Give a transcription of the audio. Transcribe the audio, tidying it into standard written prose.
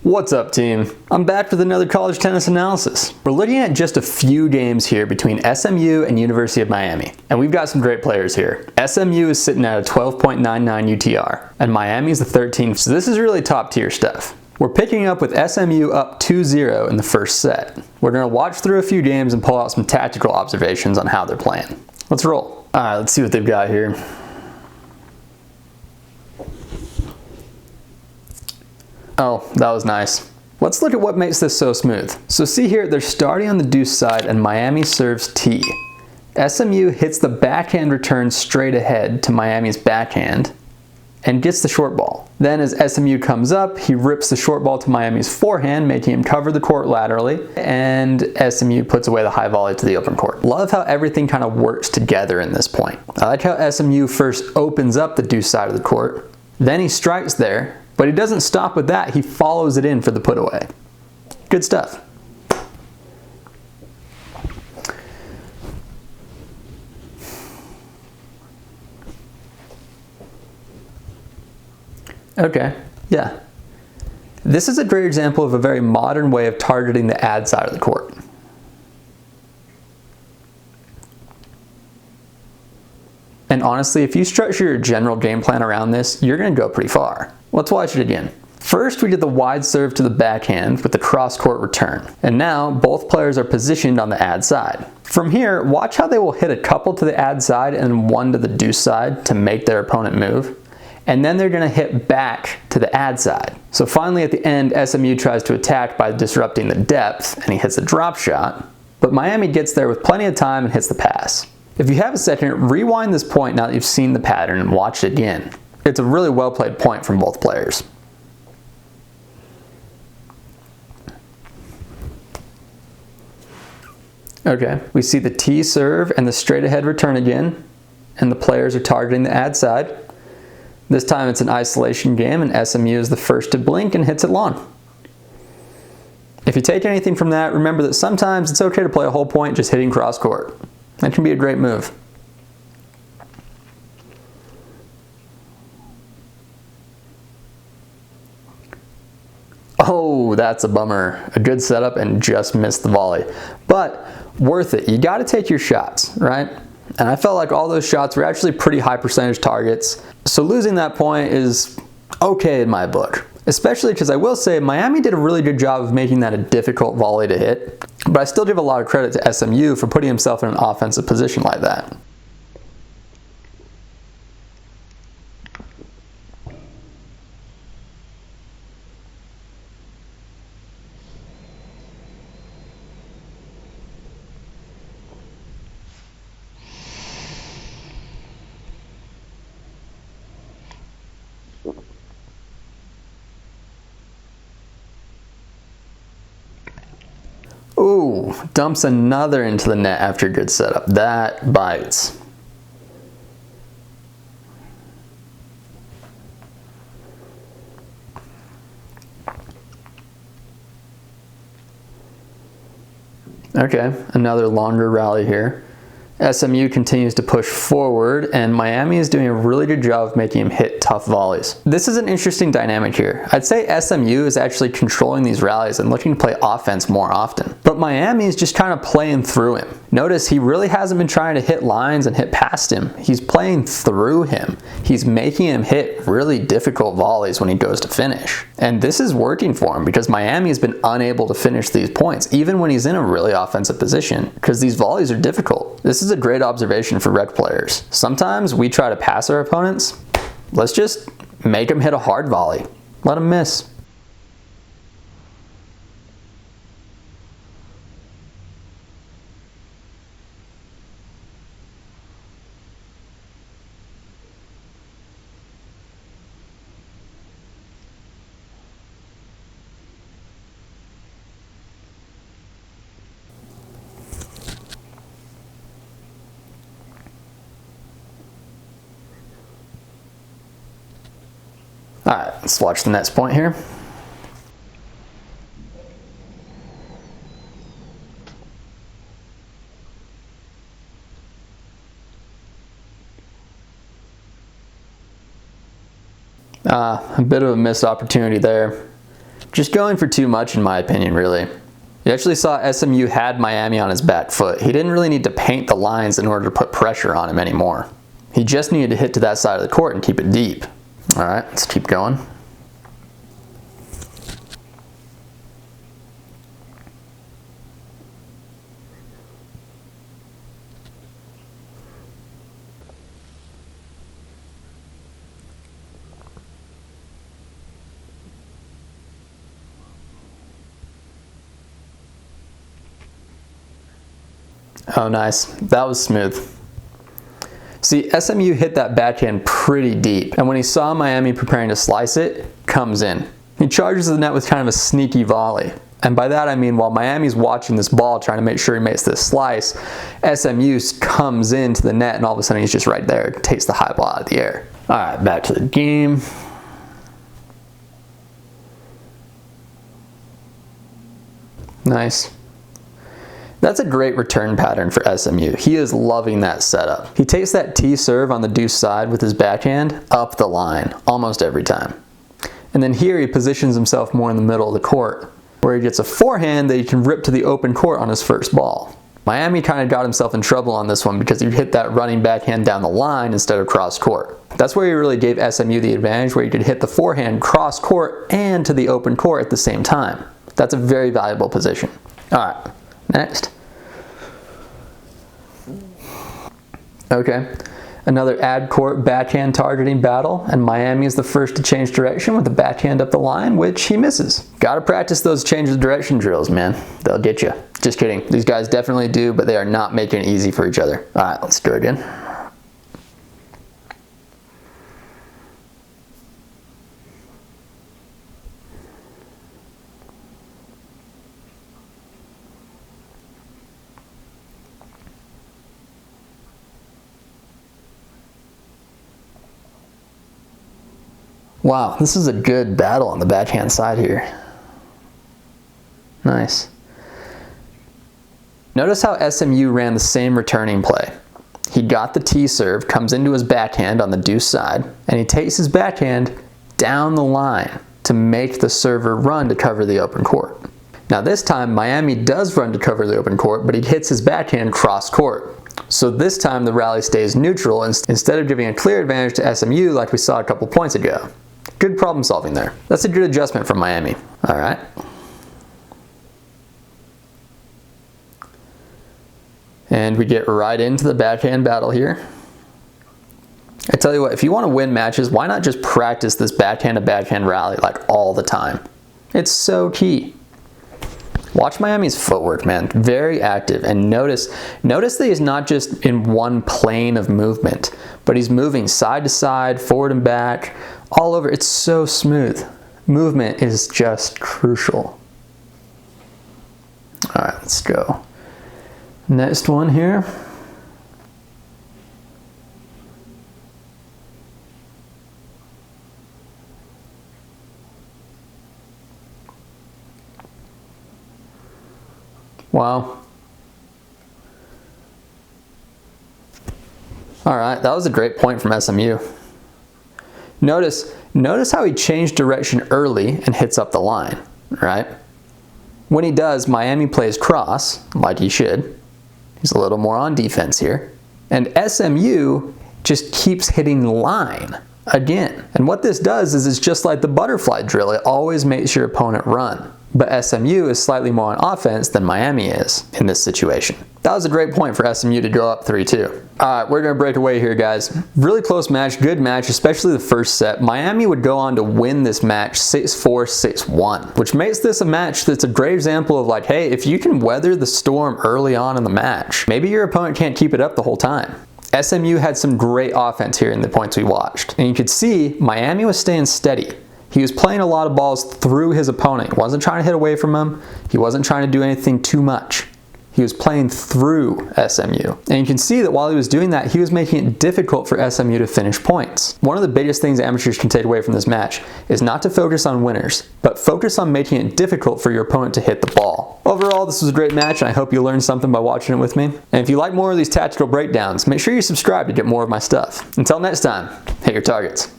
What's up, team? I'm back with another college tennis analysis. We're looking at just a few games here between SMU and University of Miami, and we've got some great players here. SMU is sitting at a 12.99 UTR, and Miami's the 13th, so this is really top tier stuff. We're picking up with SMU up 2-0 in the first set. We're going to watch through a few games and pull out some tactical observations on how they're playing. Let's roll. Alright, let's see what they've got here. Oh, that was nice. Let's look at what makes this so smooth. So see here, they're starting on the deuce side and Miami serves T. SMU hits the backhand return straight ahead to Miami's backhand and gets the short ball. Then as SMU comes up, he rips the short ball to Miami's forehand, making him cover the court laterally, and SMU puts away the high volley to the open court. Love how everything kind of works together in this point. I like how SMU first opens up the deuce side of the court, then he strikes there, but he doesn't stop with that, he follows it in for the put away. Good stuff. Okay, yeah. This is a great example of a very modern way of targeting the ad side of the court. And honestly, if you structure your general game plan around this, you're going to go pretty far. Let's watch it again. First, we did the wide serve to the backhand with the cross-court return. And now, both players are positioned on the ad side. From here, watch how they will hit a couple to the ad side and one to the deuce side to make their opponent move. And then they're going to hit back to the ad side. So finally at the end, SMU tries to attack by disrupting the depth, and he hits a drop shot. But Miami gets there with plenty of time and hits the pass. If you have a second, rewind this point now that you've seen the pattern and watch it again. It's a really well played point from both players. Okay, we see the T serve and the straight ahead return again, and the players are targeting the ad side. This time it's an isolation game and SMU is the first to blink and hits it long. If you take anything from that, remember that sometimes it's okay to play a whole point just hitting cross court. That can be a great move. Oh, that's a bummer. A good setup and just missed the volley. But worth it. You got to take your shots, right? And I felt like all those shots were actually pretty high percentage targets. So losing that point is okay in my book. Especially because I will say Miami did a really good job of making that a difficult volley to hit. But I still give a lot of credit to SMU for putting himself in an offensive position like that. Ooh, dumps another into the net after a good setup. That bites. Okay, another longer rally here. SMU continues to push forward, and Miami is doing a really good job of making him hit tough volleys. This is an interesting dynamic here. I'd say SMU is actually controlling these rallies and looking to play offense more often. But Miami is just kind of playing through him. Notice he really hasn't been trying to hit lines and hit past him. He's playing through him. He's making him hit really difficult volleys when he goes to finish. And this is working for him because Miami has been unable to finish these points, even when he's in a really offensive position, because these volleys are difficult. This is a great observation for rec players. Sometimes we try to pass our opponents. Let's just make them hit a hard volley. Let them miss. Alright, let's watch the next point here. A bit of a missed opportunity there. Just going for too much in my opinion, really. You actually saw SMU had Miami on his back foot. He didn't really need to paint the lines in order to put pressure on him anymore. He just needed to hit to that side of the court and keep it deep. All right, let's keep going. Oh, nice. That was smooth. See, SMU hit that backhand pretty deep, and when he saw Miami preparing to slice it, comes in. He charges the net with kind of a sneaky volley. And by that I mean while Miami's watching this ball trying to make sure he makes this slice, SMU comes into the net and all of a sudden he's just right there, takes the high ball out of the air. All right, back to the game. Nice. That's a great return pattern for SMU. He is loving that setup. He takes that T serve on the deuce side with his backhand up the line almost every time. And then here he positions himself more in the middle of the court, where he gets a forehand that he can rip to the open court on his first ball. Miami kind of got himself in trouble on this one because he hit that running backhand down the line instead of cross court. That's where he really gave SMU the advantage, where he could hit the forehand cross court and to the open court at the same time. That's a very valuable position. All right. Next. Okay, another ad court backhand targeting battle, and Miami is the first to change direction with the backhand up the line, which he misses. Gotta practice those change of direction drills, man. They'll get you. Just kidding. These guys definitely do, but they are not making it easy for each other. All right, let's do it again. Wow, this is a good battle on the backhand side here. Nice. Notice how SMU ran the same returning play. He got the T serve, comes into his backhand on the deuce side, and he takes his backhand down the line to make the server run to cover the open court. Now this time, Miami does run to cover the open court, but he hits his backhand cross court. So this time the rally stays neutral instead of giving a clear advantage to SMU like we saw a couple points ago. Good problem solving there. That's a good adjustment from Miami. All right. And we get right into the backhand battle here. I tell you what, if you want to win matches, why not just practice this backhand to backhand rally like all the time? It's so key. Watch Miami's footwork, man. Very active. And notice that he's not just in one plane of movement, but he's moving side to side, forward and back, all over. It's so smooth. Movement is just crucial. All right, let's go. Next one here. Wow. All right, that was a great point from SMU. Notice how he changed direction early and hits up the line, right? When he does, Miami plays cross, like he should. He's a little more on defense here. And SMU just keeps hitting line again. And what this does is it's just like the butterfly drill. It always makes your opponent run. But SMU is slightly more on offense than Miami is in this situation. That was a great point for SMU to go up 3-2. All right, we're going to break away here, guys. Really close match, good match, especially the first set. Miami would go on to win this match 6-4, 6-1, which makes this a match that's a great example of like, hey, if you can weather the storm early on in the match, maybe your opponent can't keep it up the whole time. SMU had some great offense here in the points we watched. And you could see Miami was staying steady. He was playing a lot of balls through his opponent. He wasn't trying to hit away from him. He wasn't trying to do anything too much. He was playing through SMU. And you can see that while he was doing that, he was making it difficult for SMU to finish points. One of the biggest things amateurs can take away from this match is not to focus on winners, but focus on making it difficult for your opponent to hit the ball. Overall, this was a great match, and I hope you learned something by watching it with me. And if you like more of these tactical breakdowns, make sure you subscribe to get more of my stuff. Until next time, hit your targets.